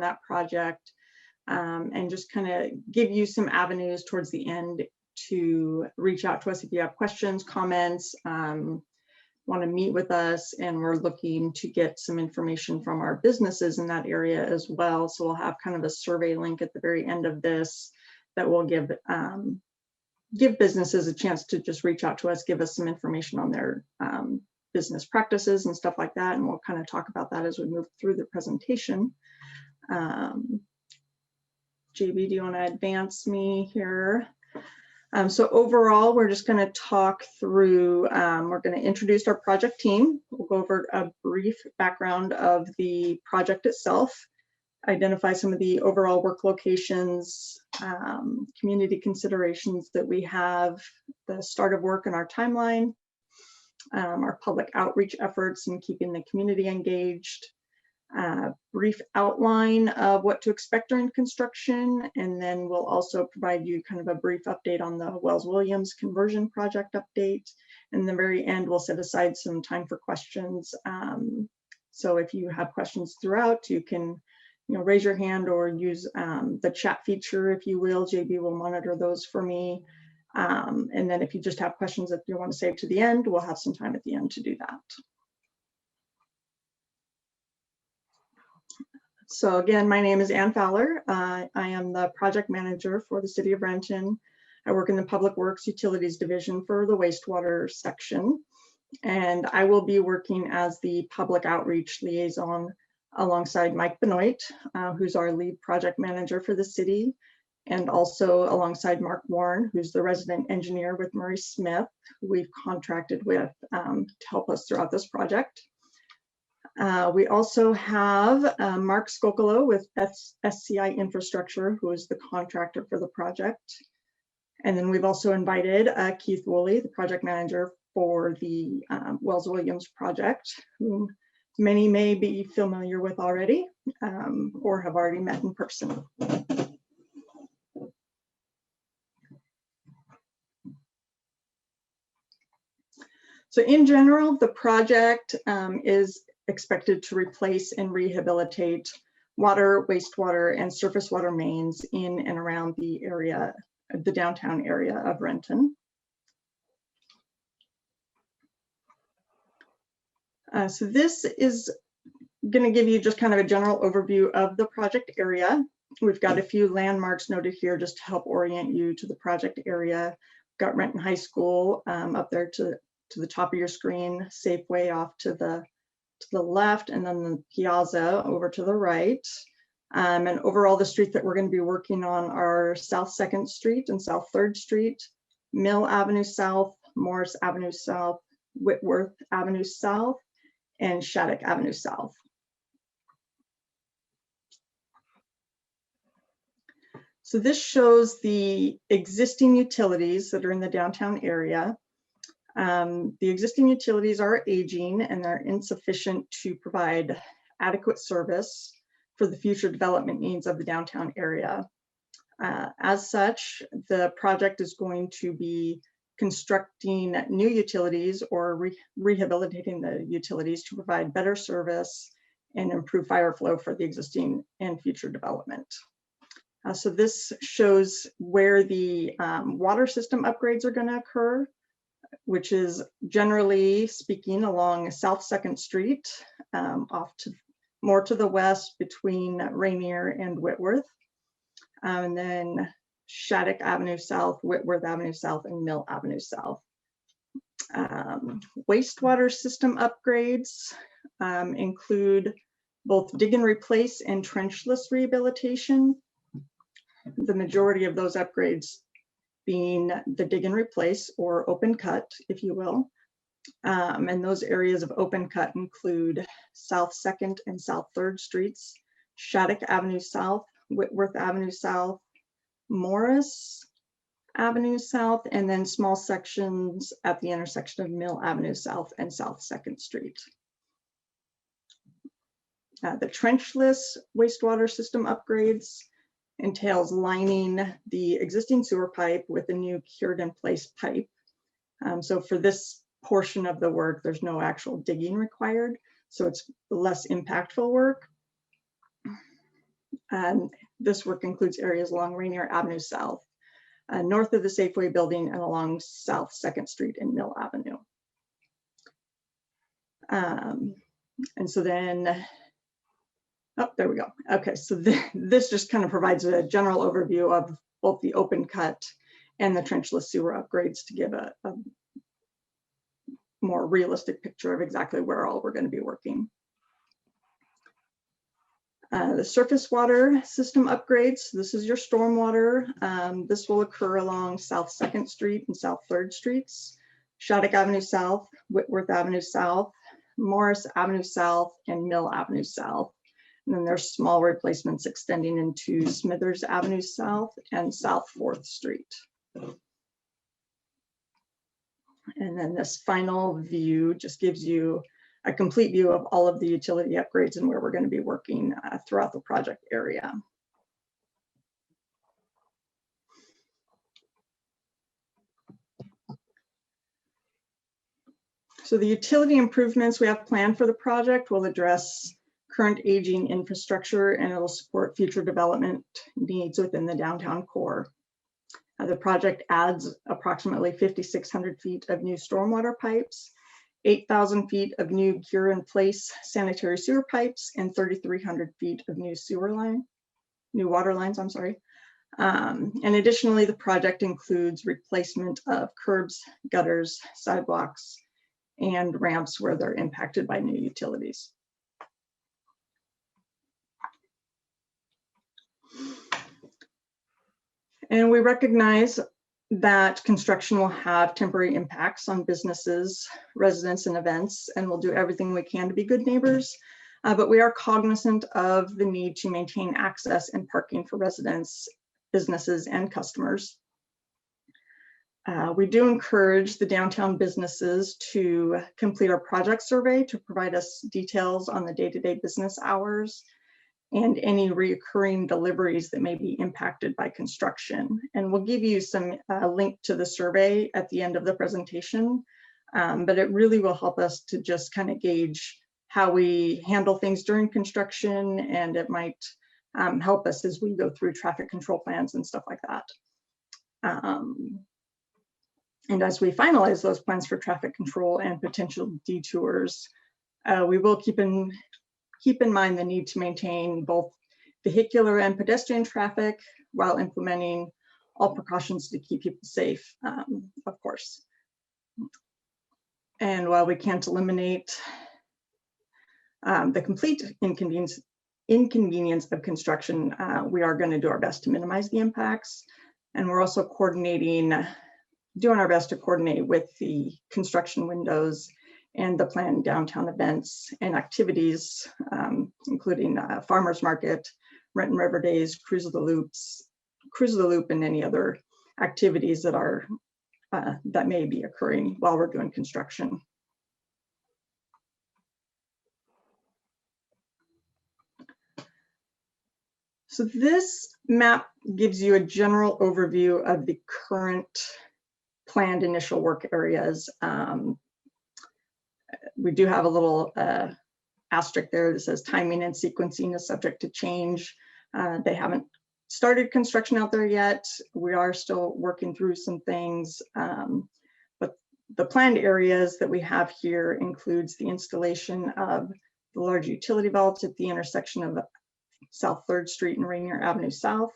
that project, and just kind of give you some avenues towards the end to reach out to us if you have questions, comments, want to meet with us, and we're looking to get some information from our businesses in that area as well. So we'll have kind of a survey link at the very end of this that will give businesses a chance to just reach out to us, give us some information on their business practices and stuff like that, and we'll kind of talk about that as we move through the presentation. JB, do you want to advance me here? So overall, we're just going to talk through, we're going to introduce our project team. We'll go over a brief background of the project itself, identify some of the overall work locations, community considerations that we have, the start of work and our timeline, our public outreach efforts and keeping the community engaged, brief outline of what to expect during construction, and then we'll also provide you kind of a brief update on the Wells-Williams conversion project update. And in the very end, we'll set aside some time for questions. So if you have questions throughout, you can raise your hand or use the chat feature, if you will. JB will monitor those for me. And then if you just have questions that you want to save to the end, we'll have some time at the end to do that. So again, my name is Ann Fowler. I am the project manager for the City of Renton. I work in the Public Works Utilities Division for the wastewater section. And I will be working as the public outreach liaison alongside Mike Benoit, who's our lead project manager for the city, and also alongside Mark Warren, who's the resident engineer with Murray Smith, who we've contracted with to help us throughout this project. We also have Mark Skokolo with SCI Infrastructure, who is the contractor for the project. And then we've also invited Keith Woolley, the project manager for the Wells-Williams project, whom many may be familiar with already or have already met in person. So in general, the project is expected to replace and rehabilitate water, wastewater, and surface water mains in and around the area, the downtown area of Renton. So this is going to give you just kind of a general overview of the project area. We've got a few landmarks noted here just to help orient you to the project area. We've got Renton High School up there to the top of your screen, Safeway off to the left, and then the Piazza over to the right. And overall, the streets that we're going to be working on are South 2nd Street and South 3rd Street, Mill Avenue South, Morris Avenue South, Whitworth Avenue South, and Shattuck Avenue South. So this shows the existing utilities that are in the downtown area. The existing utilities are aging and they're insufficient to provide adequate service for the future development needs of the downtown area. As such, the project is going to be constructing new utilities or rehabilitating the utilities to provide better service and improve fire flow for the existing and future development. So this shows where the water system upgrades are going to occur, which is generally speaking along South 2nd Street, off to more to the west between Rainier and Whitworth, and then Shattuck Avenue South, Whitworth Avenue South, and Mill Avenue South. Wastewater system upgrades include both dig and replace and trenchless rehabilitation. The majority of those upgrades being the dig and replace or open cut, if you will. And those areas of open cut include South 2nd and South 3rd Streets, Shattuck Avenue South, Whitworth Avenue South, Morris Avenue South, and then small sections at the intersection of Mill Avenue South and South 2nd Street. The trenchless wastewater system upgrades entails lining the existing sewer pipe with a new cured in place pipe. So for this portion of the work, there's no actual digging required, so it's less impactful work. This work includes areas along Rainier Avenue South, north of the Safeway building, and along South 2nd Street and Mill Avenue. And so then, oh, there we go. Okay, so this just kind of provides a general overview of both the open cut and the trenchless sewer upgrades to give a more realistic picture of exactly where all we're going to be working. The surface water system upgrades, this is your stormwater. This will occur along South 2nd Street and South 3rd Streets, Shattuck Avenue South, Whitworth Avenue South, Morris Avenue South, and Mill Avenue South. And then there's small replacements extending into Smithers Avenue South and South 4th Street. And then this final view just gives you a complete view of all of the utility upgrades and where we're going to be working throughout the project area. So the utility improvements we have planned for the project will address current aging infrastructure, and it will support future development needs within the downtown core. The project adds approximately 5,600 feet of new stormwater pipes, 8,000 feet of new cure-in-place sanitary sewer pipes, and 3,300 feet of new water lines, I'm sorry. And additionally, the project includes replacement of curbs, gutters, sidewalks, and ramps where they're impacted by new utilities. And we recognize that construction will have temporary impacts on businesses, residents, and events, and we'll do everything we can to be good neighbors. But we are cognizant of the need to maintain access and parking for residents, businesses, and customers. We do encourage the downtown businesses to complete our project survey to provide us details on the day-to-day business hours and any recurring deliveries that may be impacted by construction. And we'll give you some link to the survey at the end of the presentation, but it really will help us to just kind of gauge how we handle things during construction, and it might help us as we go through traffic control plans and stuff like that. And as we finalize those plans for traffic control and potential detours, we will keep in mind the need to maintain both vehicular and pedestrian traffic while implementing all precautions to keep people safe, of course. And while we can't eliminate the complete inconvenience of construction, we are going to do our best to minimize the impacts. And we're also doing our best to coordinate with the construction windows and the planned downtown events and activities, including Farmers Market, Renton River Days, Cruise of the Loop, and any other activities that are that may be occurring while we're doing construction. So this map gives you a general overview of the current planned initial work areas. We do have a little asterisk there that says timing and sequencing is subject to change. They haven't started construction out there yet. We are still working through some things, but the planned areas that we have here includes the installation of the large utility vaults at the intersection of South 3rd Street and Rainier Avenue South,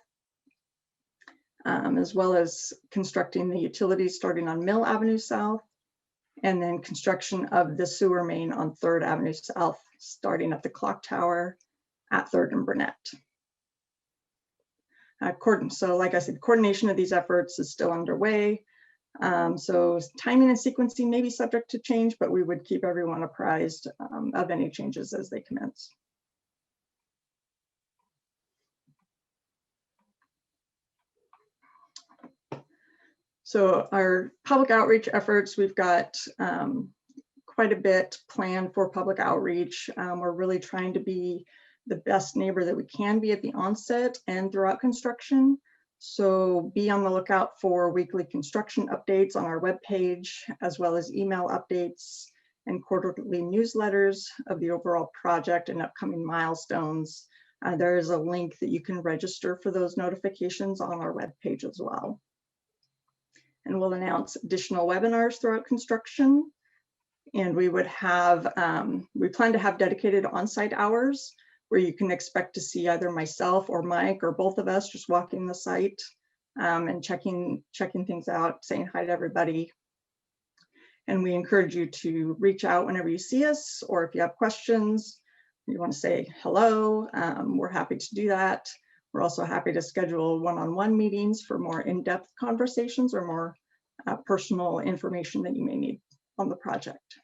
as well as constructing the utilities starting on Mill Avenue South, and then construction of the sewer main on 3rd Avenue South, starting at the clock tower at 3rd and Burnett. So like I said, coordination of these efforts is still underway. So timing and sequencing may be subject to change, but we would keep everyone apprised of any changes as they commence. So our public outreach efforts, we've got quite a bit planned for public outreach. We're really trying to be the best neighbor that we can be at the onset and throughout construction. So be on the lookout for weekly construction updates on our webpage, as well as email updates and quarterly newsletters of the overall project and upcoming milestones There is a link that you can register for those notifications on our webpage as well. And we'll announce additional webinars throughout construction. And we would have, we plan to have dedicated on-site hours where you can expect to see either myself or Mike or both of us just walking the site and checking things out, saying hi to everybody. And we encourage you to reach out whenever you see us, or if you have questions, you want to say hello, we're happy to do that. We're also happy to schedule one-on-one meetings for more in-depth conversations or more personal information that you may need on the project.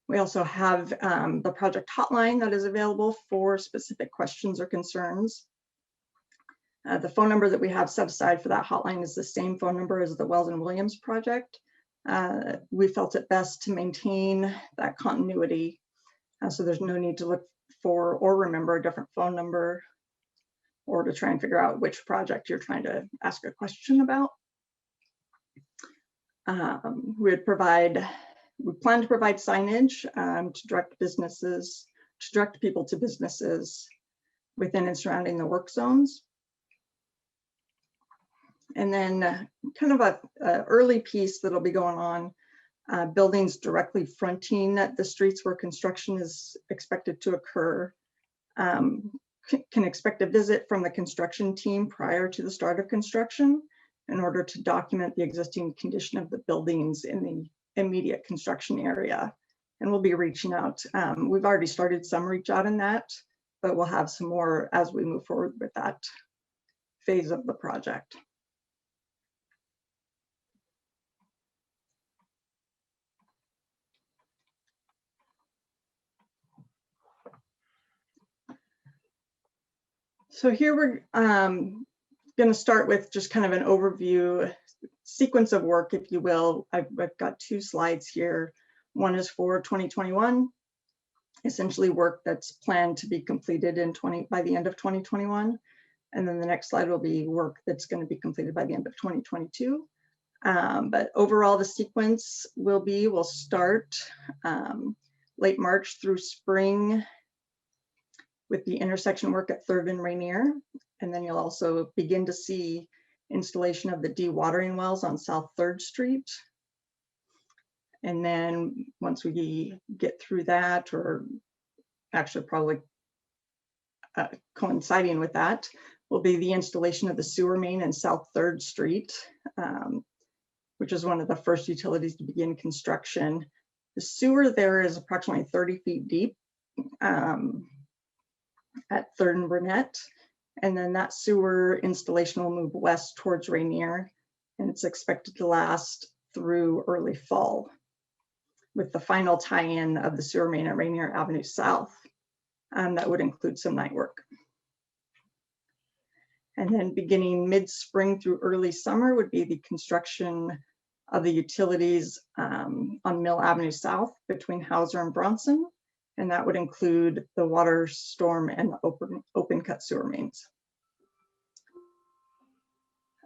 We also have the project hotline that is available for specific questions or concerns. The phone number that we have set aside for that hotline is the same phone number as the Wells and Williams project. We felt it best to maintain that continuity, so there's no need to look for or remember a different phone number or to try and figure out which project you're trying to ask a question about. We plan to provide signage to direct people to businesses within and surrounding the work zones. And then kind of a early piece that'll be going on, buildings directly fronting the streets where construction is expected to occur can expect a visit from the construction team prior to the start of construction in order to document the existing condition of the buildings in the immediate construction area. And we'll be reaching out. We've already started some reach out in that, but we'll have some more as we move forward with that phase of the project. So here we're going to start with just kind of an overview sequence of work, if you will. I've got two slides here. One is for 2021, essentially work that's planned to be completed by the end of 2021. And then the next slide will be work that's going to be completed by the end of 2022. But overall, the sequence will be, we'll start late March through spring with the intersection work at 3rd and Rainier. And then you'll also begin to see installation of the dewatering wells on South 3rd Street. And then once we get through that, or actually probably coinciding with that, will be the installation of the sewer main in South 3rd Street, which is one of the first utilities to begin construction. The sewer there is approximately 30 feet deep at 3rd and Burnett. And then that sewer installation will move west towards Rainier, and it's expected to last through early fall, with the final tie-in of the sewer main at Rainier Avenue South. That would include some night work. And then beginning mid-spring through early summer would be the construction of the utilities on Mill Avenue South between Hauser and Bronson. And that would include the water, storm, and open cut sewer mains.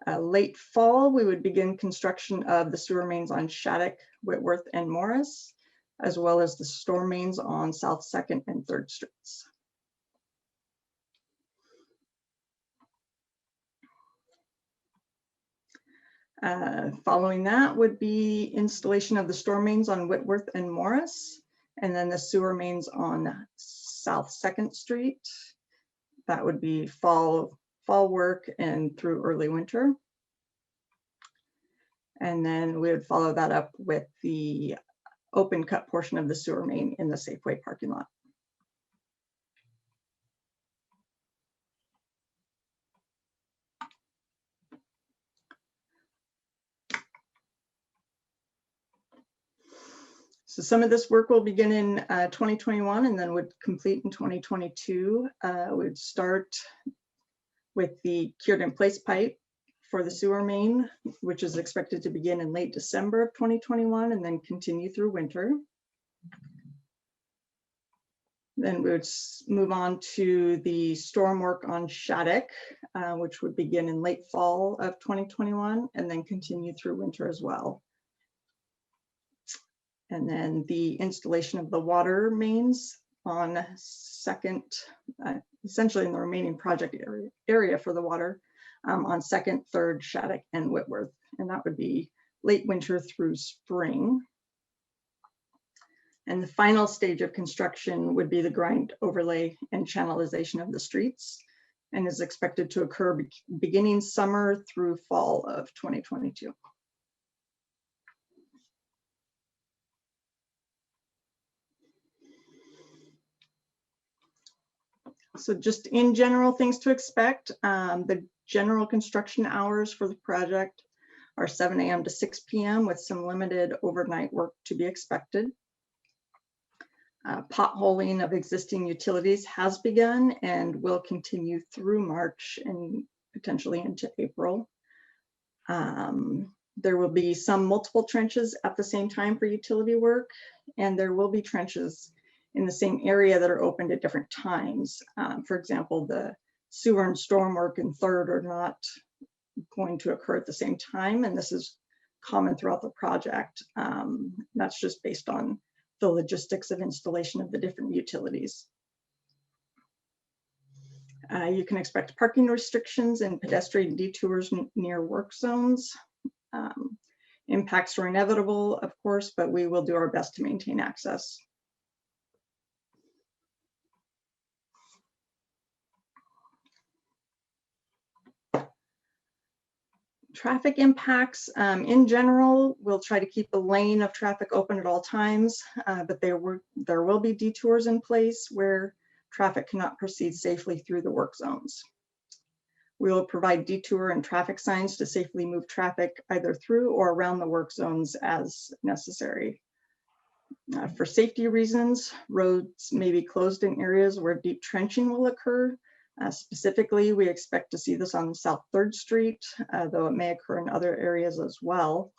Late fall, we would begin construction of the sewer mains on Shattuck, Whitworth, and Morris, as well as the storm mains on South 2nd and 3rd Streets. Following that would be installation of the storm mains on Whitworth and Morris, and then the sewer mains on South 2nd Street. That would be fall work and through early winter. And then we would follow that up with the open cut portion of the sewer main in the Safeway parking lot. So some of this work will begin in 2021 and then would complete in 2022. We'd start with the cured in place pipe for the sewer main, which is expected to begin in late December of 2021 and then continue through winter. Then we would move on to the storm work on Shattuck, which would begin in late fall of 2021 and then continue through winter as well. And then the installation of the water mains on second, essentially in the remaining project area for the water, on 2nd, 3rd, Shattuck, and Whitworth. And that would be late winter through spring. And the final stage of construction would be the grind, overlay, and channelization of the streets, and is expected to occur beginning summer through fall of 2022. So just in general, things to expect. The general construction hours for the project are 7 a.m. to 6 p.m. with some limited overnight work to be expected. Potholing of existing utilities has begun and will continue through March and potentially into April. There will be some multiple trenches at the same time for utility work, and there will be trenches in the same area that are opened at different times. For example, the sewer and storm work in 3rd are not going to occur at the same time, and this is common throughout the project. That's just based on the logistics of installation of the different utilities. You can expect parking restrictions and pedestrian detours near work zones. Impacts are inevitable, of course, but we will do our best to maintain access. Traffic impacts, in general, we'll try to keep a lane of traffic open at all times, but there will be detours in place where traffic cannot proceed safely through the work zones. We will provide detour and traffic signs to safely move traffic either through or around the work zones as necessary. For safety reasons, roads may be closed in areas where deep trenching will occur. Specifically, we expect to see this on South 3rd Street, though it may occur in other areas as well.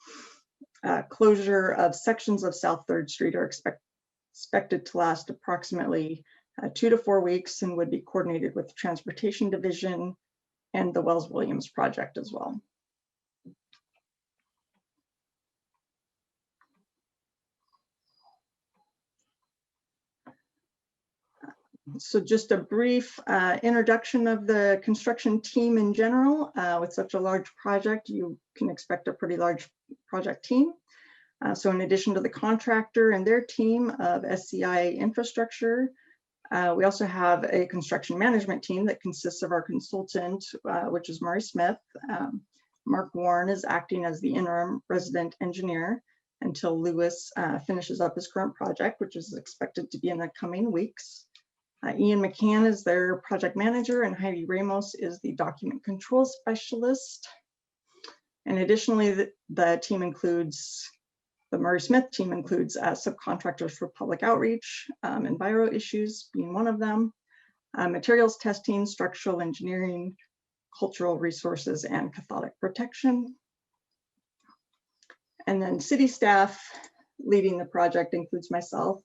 Closure of sections of South 3rd Street are expected to last approximately 2 to 4 weeks and would be coordinated with the Transportation Division and the Wells-Williams project as well. So just a brief introduction of the construction team in general. With such a large project, you can expect a pretty large project team. So in addition to the contractor and their team of SCI infrastructure, we also have a construction management team that consists of our consultant, which is Murray Smith. Mark Warren is acting as the interim resident engineer until Lewis finishes up his current project, which is expected to be in the coming weeks. Ian McCann is their project manager, and Heidi Ramos is the document control specialist. And additionally, the team includes, the Murray Smith team includes subcontractors for public outreach, enviro issues being one of them, materials testing, structural engineering, cultural resources, and cathodic protection. And then city staff leading the project includes myself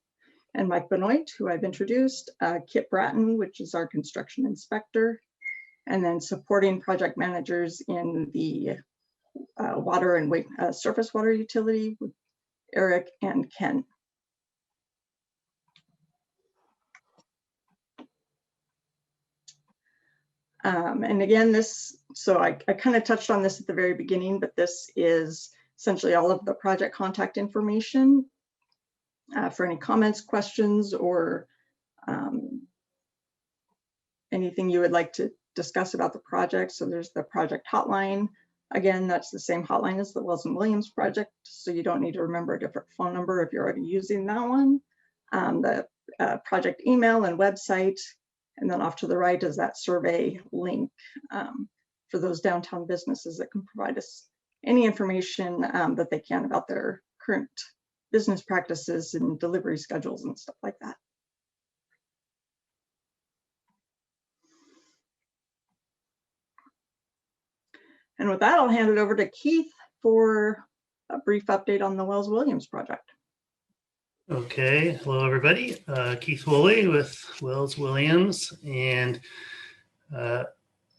and Mike Benoit, who I've introduced, Kit Bratton, which is our construction inspector, and then supporting project managers in the water and surface water utility, with Eric and Ken. And again, so I kind of touched on this at the very beginning, but this is essentially all of the project contact information. For any comments, questions, or anything you would like to discuss about the project. So there's the project hotline. Again, that's the same hotline as the Wells and Williams project, so you don't need to remember a different phone number if you're already using that one. The project email and website, and then off to the right is that survey link for those downtown businesses that can provide us any information that they can about their current business practices and delivery schedules and stuff like that. And with that, I'll hand it over to Keith for a brief update on the Wells-Williams project. Okay, hello everybody. Keith Woolley with Wells-Williams, and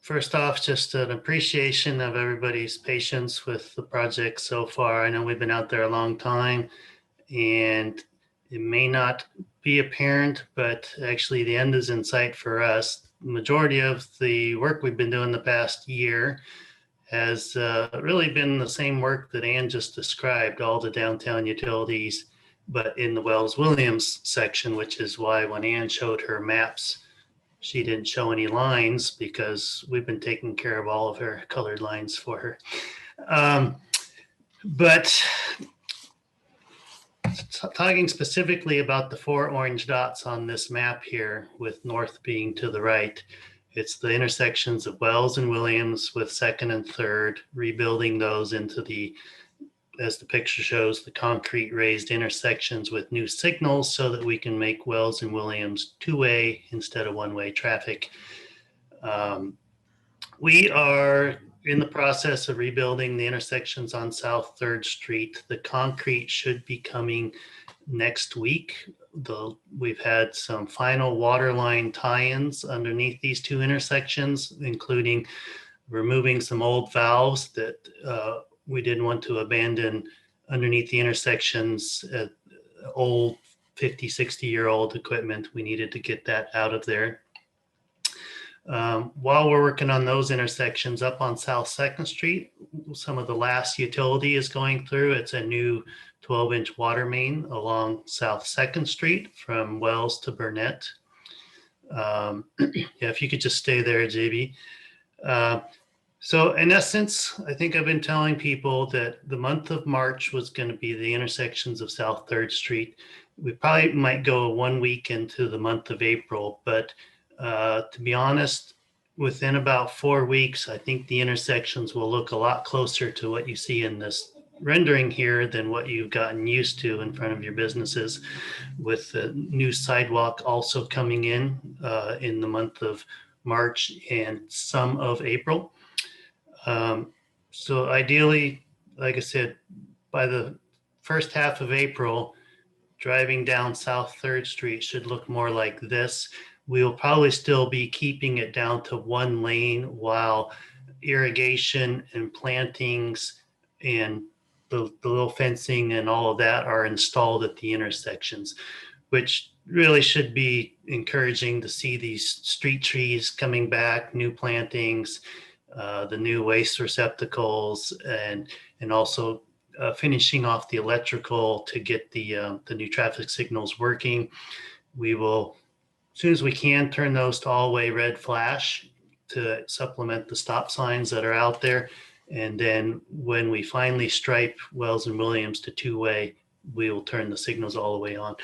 first off, just an appreciation of everybody's patience with the project so far. I know we've been out there a long time, and It may not be apparent, but actually the end is in sight for us. The majority of the work we've been doing the past year has really been the same work that Ann just described, all the downtown utilities, but in the Wells-Williams section, which is why when Ann showed her maps, she didn't show any lines because we've been taking care of all of her colored lines for her. But talking specifically about the 4 orange dots on this map here, with north being to the right, it's the intersections of Wells and Williams with 2nd and 3rd, rebuilding those into the, as the picture shows, the concrete raised intersections with new signals so that we can make Wells and Williams 2-way instead of 1-way traffic. We are in the process of rebuilding the intersections on South 3rd Street. The concrete should be coming next week. We've had some final water line tie-ins underneath these 2 intersections, including removing some old valves that we didn't want to abandon underneath the intersections. Old 50, 60-year-old equipment. We needed to get that out of there. While we're working on those intersections up on South 2nd Street, some of the last utility is going through. It's a new 12-inch water main along South 2nd Street from Wells to Burnett. Yeah, if you could just stay there, JB. So in essence, I think I've been telling people that the month of March was going to be the intersections of South 3rd Street. We probably might go 1 week into the month of April, but to be honest, within about 4 weeks, I think the intersections will look a lot closer to what you see in this rendering here than what you've gotten used to in front of your businesses, with the new sidewalk also coming in the month of March and some of April. So ideally, like I said, by the first half of April, driving down South 3rd Street should look more like this. We will probably still be keeping it down to 1 lane while irrigation and plantings and the little fencing and all of that are installed at the intersections, which really should be encouraging to see these street trees coming back, new plantings, the new waste receptacles, and also finishing off the electrical to get the new traffic signals working. We will, as soon as we can, turn those to all-way red flash to supplement the stop signs that are out there. And then when we finally stripe Wells and Williams to 2-way, we will turn the signals all the way on.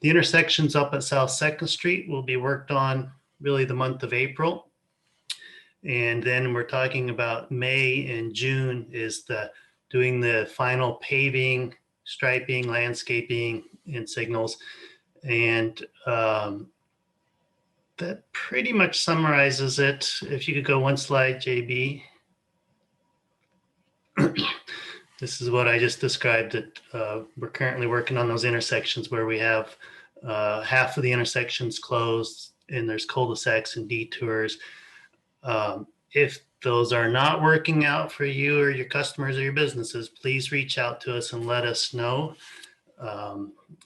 The intersections up at South 2nd Street will be worked on really the month of April. And then we're talking about May and June is doing the final paving, striping, landscaping, and signals. And that pretty much summarizes it. If you could go 1 slide, JB. This is what I just described. That we're currently working on those intersections where we have half of the intersections closed and there's cul-de-sacs and detours. If those are not working out for you or your customers or your businesses, please reach out to us and let us know.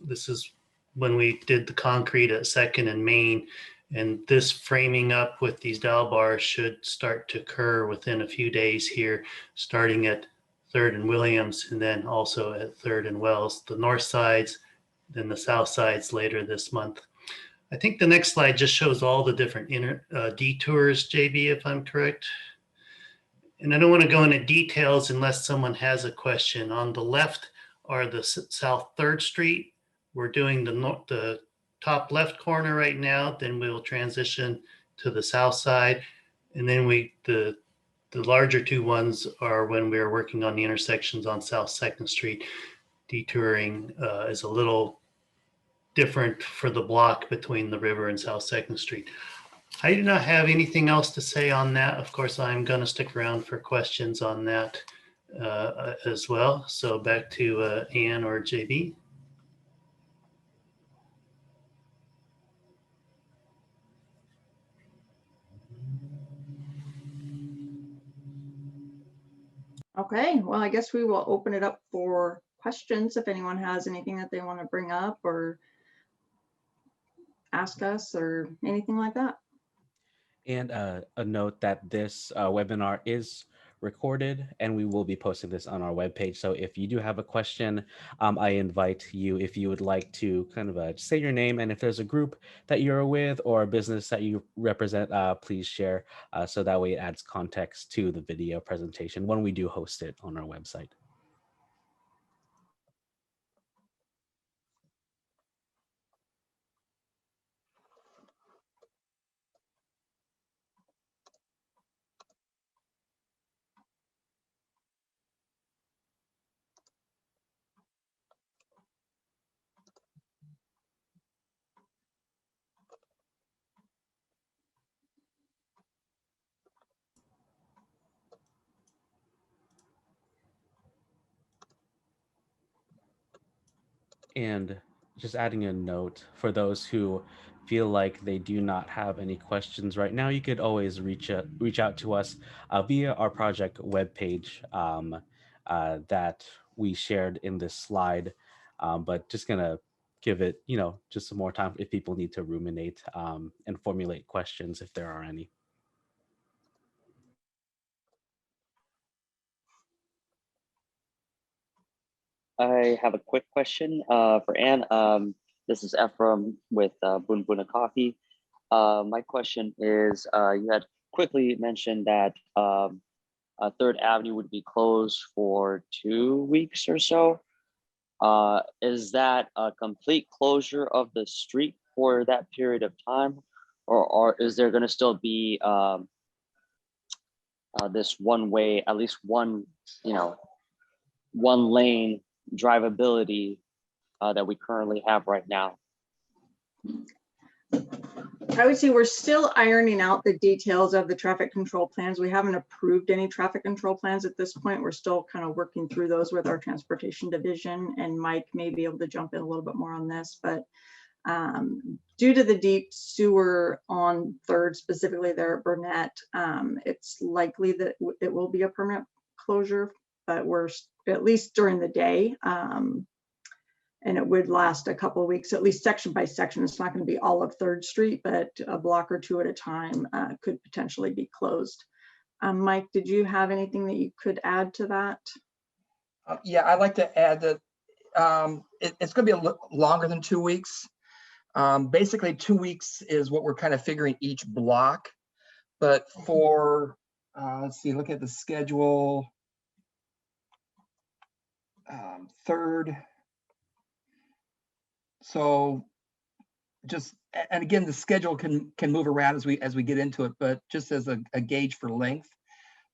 This is when we did the concrete at 2nd and Main, and this framing up with these dowel bars should start to occur within a few days here, starting at 3rd and Williams, and then also at 3rd and Wells, the north sides, then the south sides later this month. I think the next slide just shows all the different detours, JB, if I'm correct. And I don't want to go into details unless someone has a question. On the left are the South 3rd Street. We're doing the top left corner right now, then we will transition to the south side. And then the larger 2 ones are when we're working on the intersections on South 2nd Street. Detouring is a little different for the block between the river and South 2nd Street. I do not have anything else to say on that. Of course, I'm going to stick around for questions on that as well. So back to Ann or JB. Okay, well, I guess we will open it up for questions if anyone has anything that they want to bring up or ask us or anything like that. And a note that this webinar is recorded and we will be posting this on our webpage. So if you do have a question, I invite you, if you would like to kind of say your name, and if there's a group that you're with or a business that you represent, please share so that way it adds context to the video presentation when we do host it on our website. And just adding a note for those who feel like they do not have any questions right now, you could always reach out to us via our project webpage that we shared in this slide. But just gonna give it, just some more time if people need to ruminate and formulate questions if there are any. I have a quick question for Anne. This is Ephraim with Boon Boona Coffee. My question is, you had quickly mentioned that Third Avenue would be closed for 2 weeks or so. Is that a complete closure of the street for that period of time? Or is there going to still be this one way, at least one lane drivability that we currently have right now? I would say we're still ironing out the details of the traffic control plans. We haven't approved any traffic control plans at this point. We're still kind of working through those with our transportation division, and Mike may be able to jump in a little bit more on this, but due to the deep sewer on 3rd, specifically there at Burnett, it's likely that it will be a permanent closure, but we're at least during the day. And it would last a couple of weeks, at least section by section. It's not going to be all of 3rd Street, but a block or two at a time could potentially be closed. Mike, did you have anything that you could add to that? Yeah, I'd like to add that it's going to be longer than 2 weeks. Basically, 2 weeks is what we're kind of figuring each block. But for, let's see, look at the schedule. 3rd. So just, and again, the schedule can move around as we get into it, but just as a gauge for length.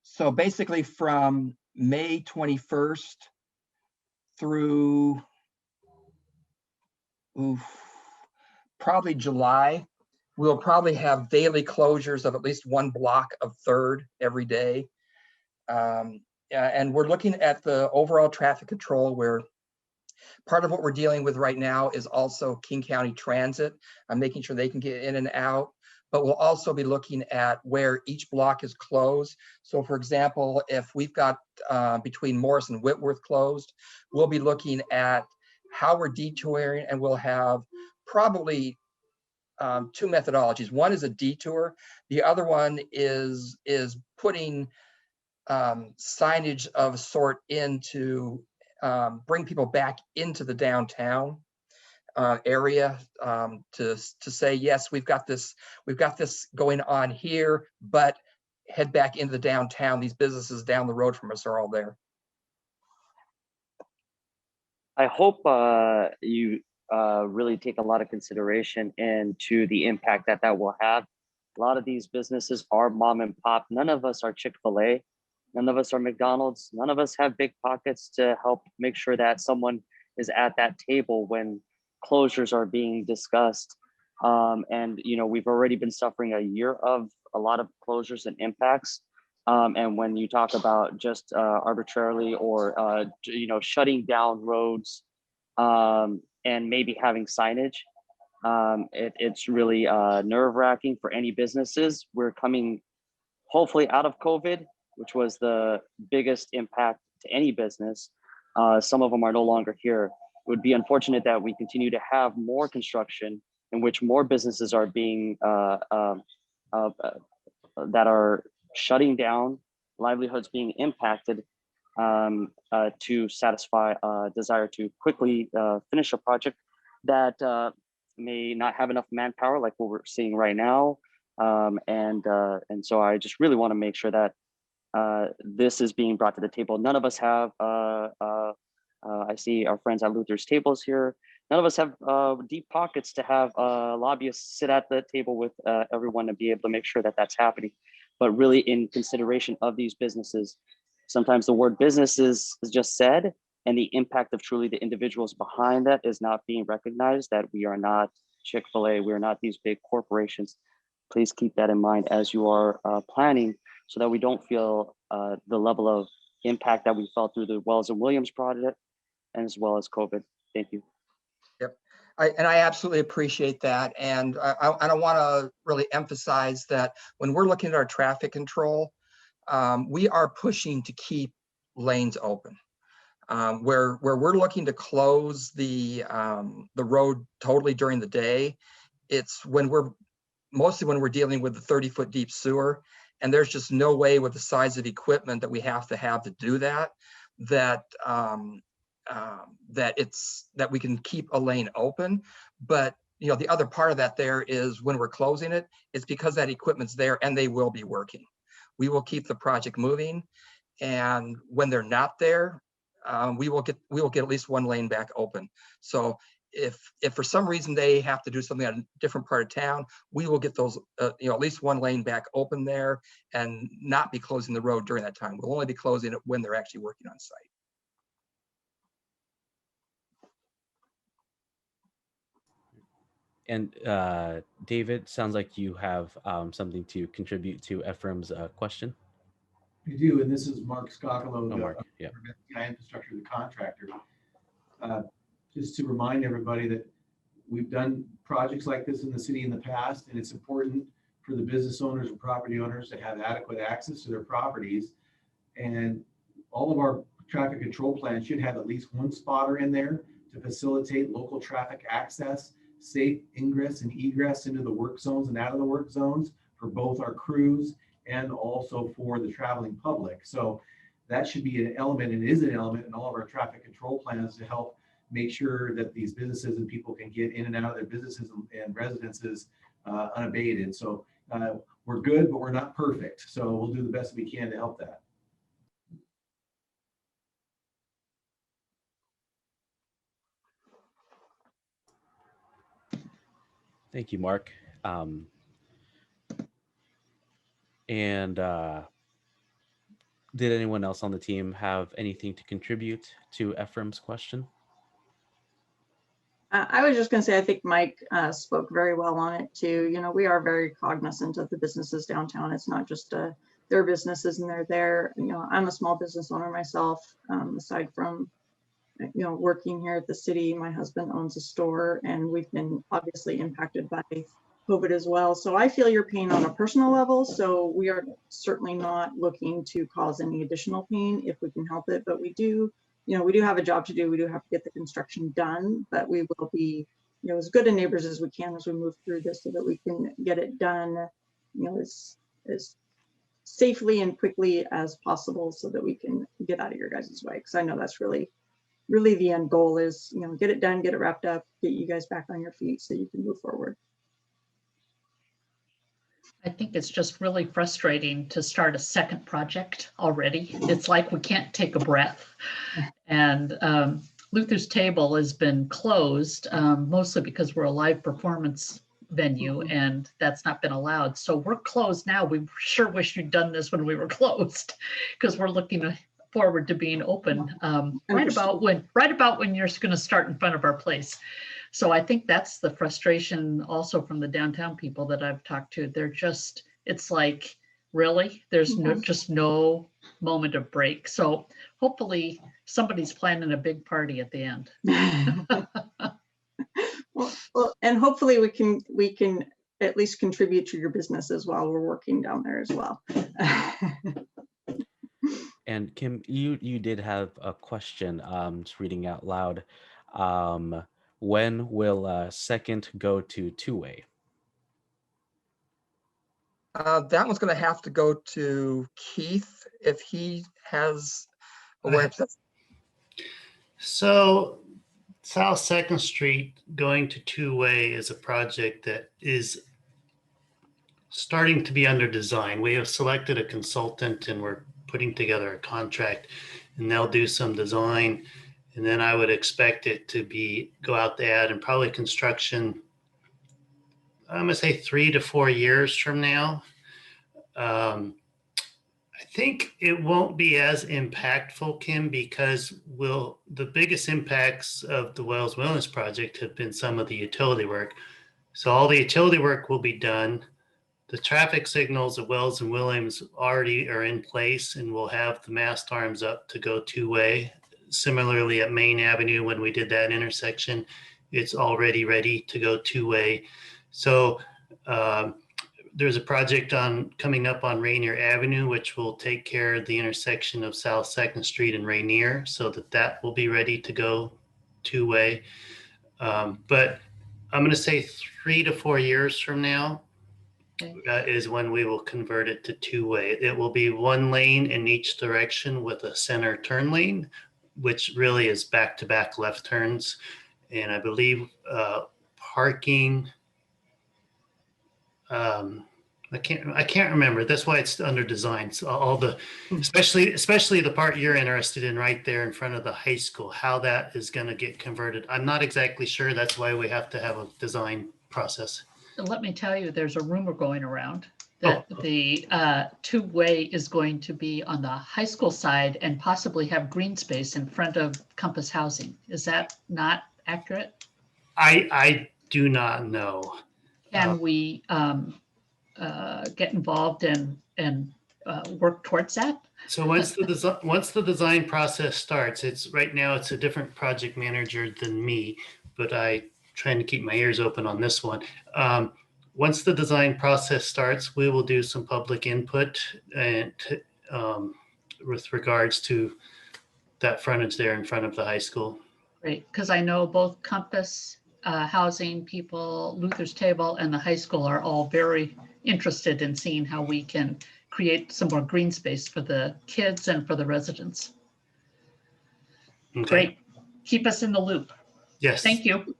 So basically from May 21st through probably July, we'll probably have daily closures of at least one block of 3rd every day. And we're looking at the overall traffic control, where part of what we're dealing with right now is also King County Transit. I'm making sure they can get in and out, but we'll also be looking at where each block is closed. So for example, if we've got between Morris and Whitworth closed, we'll be looking at how we're detouring, and we'll have probably 2 methodologies. One is a detour. The other one is putting signage of a sort in to bring people back into the downtown area, to say, yes, we've got this going on here, but head back into the downtown. These businesses down the road from us are all there. I hope you really take a lot of consideration into the impact that will have. A lot of these businesses are mom and pop. None of us are Chick-fil-A. None of us are McDonald's. None of us have big pockets to help make sure that someone is at that table when closures are being discussed. And we've already been suffering a year of a lot of closures and impacts. And when you talk about just arbitrarily or shutting down roads and maybe having signage, it's really nerve-wracking for any businesses. We're coming hopefully out of COVID, which was the biggest impact to any business. Some of them are no longer here. It would be unfortunate that we continue to have more construction in which more businesses are being that are shutting down, livelihoods being impacted to satisfy a desire to quickly finish a project that may not have enough manpower like what we're seeing right now. And so I just really want to make sure that this is being brought to the table. None of us have, I see our friends at Luther's tables here. None of us have deep pockets to have lobbyists sit at the table with everyone to be able to make sure that that's happening. But really in consideration of these businesses, sometimes the word business is just said, and the impact of truly the individuals behind that is not being recognized, that we are not Chick-fil-A, we are not these big corporations. Please keep that in mind as you are planning, so that we don't feel the level of impact that we felt through the Wells and Williams project, and as well as COVID. Thank you. Yep, I absolutely appreciate that. And I want to really emphasize that when we're looking at our traffic control, we are pushing to keep lanes open. Where we're looking to close the road totally during the day, it's mostly when we're dealing with the 30-foot deep sewer, and there's just no way with the size of equipment that we have to do that, that we can keep a lane open. But the other part of that there is when we're closing it, it's because that equipment's there and they will be working. We will keep the project moving, and when they're not there, we will get at least one lane back open. So if for some reason they have to do something at a different part of town, we will get those at least one lane back open there and not be closing the road during that time. We'll only be closing it when they're actually working on site. And David, sounds like you have something to contribute to Ephraim's question. We do, and this is Mark Skokolo, Oh, Mark, yeah. TI Infrastructure, the contractor. Just to remind everybody that we've done projects like this in the city in the past, and it's important for the business owners and property owners to have adequate access to their properties. And all of our traffic control plans should have at least one spotter in there to facilitate local traffic access, safe ingress and egress into the work zones and out of the work zones for both our crews and also for the traveling public. So that should be an element, and is an element in all of our traffic control plans to help make sure that these businesses and people can get in and out of their businesses and residences unabated. So we're good, but we're not perfect. So we'll do the best we can to help that. Thank you, Mark. And did anyone else on the team have anything to contribute to Ephraim's question? I was just going to say, I think Mike spoke very well on it too. We are very cognizant of the businesses downtown. It's not just their businesses and they're there. I'm a small business owner myself, aside from working here at the city. My husband owns a store, and we've been obviously impacted by COVID as well. So I feel your pain on a personal level. So we are certainly not looking to cause any additional pain if we can help it, but we do have a job to do. We do have to get the construction done, but we will be, as good a neighbors as we can as we move through this, so that we can get it done, as safely and quickly as possible, so that we can get out of your guys' way. Because I know that's really the end goal is, get it done, get it wrapped up, get you guys back on your feet so you can move forward. I think it's just really frustrating to start a second project already. It's like we can't take a breath. And Luther's Table has been closed, mostly because we're a live performance venue, and that's not been allowed. So we're closed now. We sure wish you'd done this when we were closed, because we're looking forward to being open right about when you're going to start in front of our place. So I think that's the frustration also from the downtown people that I've talked to. They're just, it's like, really, there's just no moment of break. So hopefully somebody's planning a big party at the end. well, and hopefully we can at least contribute to your businesses while we're working down there as well. And Kim, you did have a question, just reading out loud. When will second go to two-way? That one's going to have to go to Keith if he has awareness. So South Second Street going to two-way is a project that is starting to be under design. We have selected a consultant and we're putting together a contract, and they'll do some design. And then I would expect it to go out the ad and probably construction, I'm gonna say 3 to 4 years from now. I think it won't be as impactful, Kim, because the biggest impacts of the Wells Wellness Project have been some of the utility work. So all the utility work will be done. The traffic signals at Wells and Williams already are in place, and we'll have the mast arms up to go two-way. Similarly at Main Avenue, when we did that intersection, it's already ready to go two-way. So there's a project coming up on Rainier Avenue, which will take care of the intersection of South Second Street and Rainier, so that will be ready to go two-way. But I'm going to say 3 to 4 years from now is when we will convert it to two-way. It will be one lane in each direction with a center turn lane, which really is back-to-back left turns. And I believe parking. I can't remember. That's why it's under design. So especially the part you're interested in right there in front of the high school, how that is going to get converted. I'm not exactly sure. That's why we have to have a design process. Let me tell you, there's a rumor going around that the two-way is going to be on the high school side and possibly have green space in front of Compass Housing. Is that not accurate? I do not know. Can we get involved and work towards that? So once the design process starts, right now it's a different project manager than me, but I trying to keep my ears open on this one. Once the design process starts, we will do some public input and with regards to that frontage there in front of the high school. Great, because I know both Compass Housing people, Luther's Table, and the high school are all very interested in seeing how we can create some more green space for the kids and for the residents. Okay. Great. Keep us in the loop. Yes. Thank you.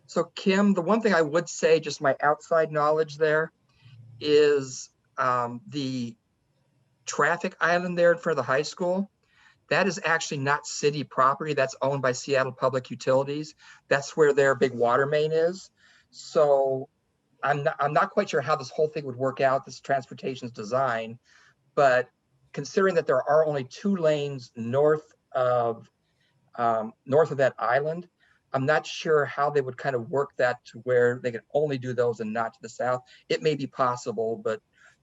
So Kim, the one thing I would say, just my outside knowledge there, is the traffic island there in front of the high school. That is actually not city property. That's owned by Seattle Public Utilities. That's where their big water main is. So I'm not quite sure how this whole thing would work out, this transportation's design, but considering that there are only 2 lanes north of that island, I'm not sure how they would kind of work that to where they could only do those and not to the south. It may be possible, but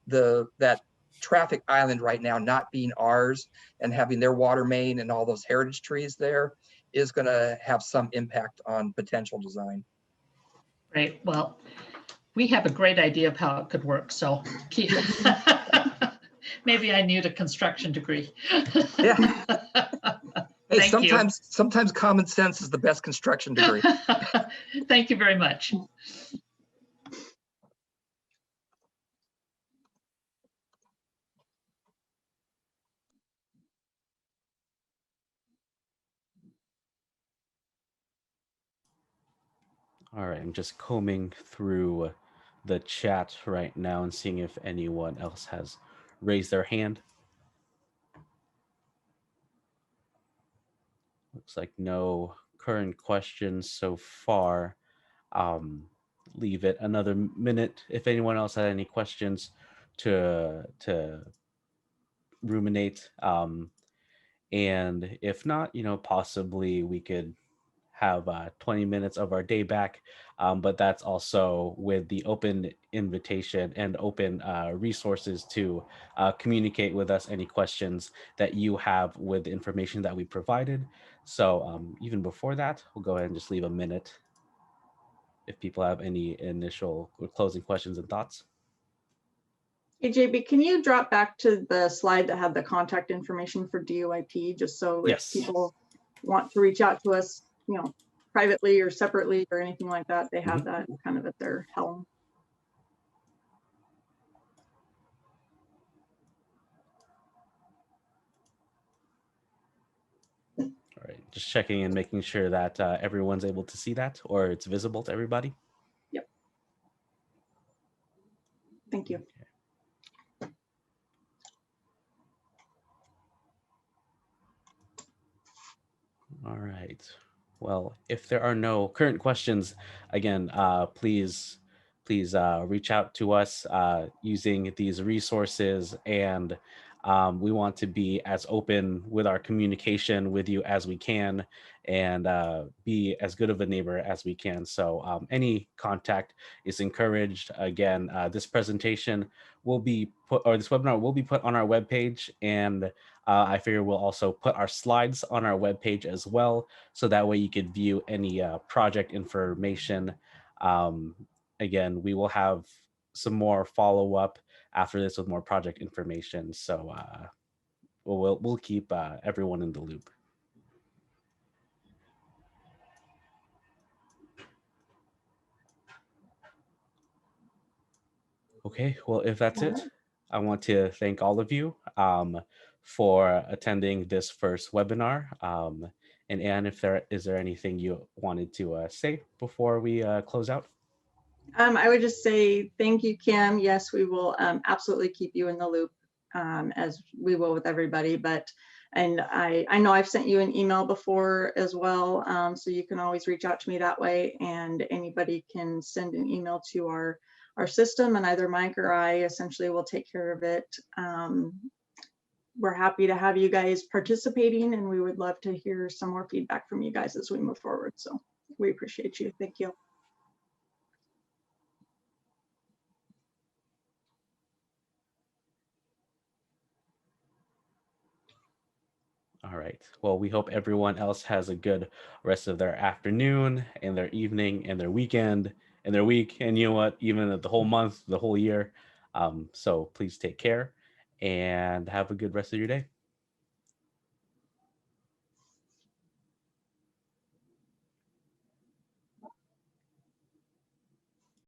that traffic island right now not being ours and having their water main and all those heritage trees there is going to have some impact on potential design. Great. Well, we have a great idea of how it could work. So maybe I need a construction degree. Yeah. Hey, Thank sometimes common sense is the best construction degree. Thank you very much. All right, I'm just combing through the chat right now and seeing if anyone else has raised their hand. Looks like no current questions so far. Leave it another minute if anyone else had any questions to ruminate. And if not, possibly we could have 20 minutes of our day back, but that's also with the open invitation and open resources to communicate with us any questions that you have with the information that we provided. So even before that, we'll go ahead and just leave a minute if people have any initial or closing questions and thoughts. Hey, JB, can you drop back to the slide that had the contact information for DUIP, just so Yes. if people want to reach out to us, privately or separately or anything like that, they have that kind of at their helm. All right, just checking and making sure that everyone's able to see that or it's visible to everybody. Yep. Thank you. All right. Well, if there are no current questions, again, please reach out to us using these resources, and we want to be as open with our communication with you as we can, and be as good of a neighbor as we can. So any contact is encouraged. Again, this presentation will be put, or this webinar will be put on our webpage, and I figure we'll also put our slides on our webpage as well, so that way you could view any project information. Again, we will have some more follow-up after this with more project information, so we'll keep everyone in the loop. Okay, well, if that's it, I want to thank all of you for attending this first webinar. And Anne, is there anything you wanted to say before we close out? I would just say thank you, Kim. Yes, we will absolutely keep you in the loop, as we will with everybody. And I know I've sent you an email before as well, so you can always reach out to me that way, and anybody can send an email to our system, and either Mike or I essentially will take care of it. We're happy to have you guys participating, and we would love to hear some more feedback from you guys as we move forward. So we appreciate you. Thank you. All right. Well, we hope everyone else has a good rest of their afternoon and their evening and their weekend and their week, and you know what, even the whole month, the whole year. So please take care and have a good rest of your day.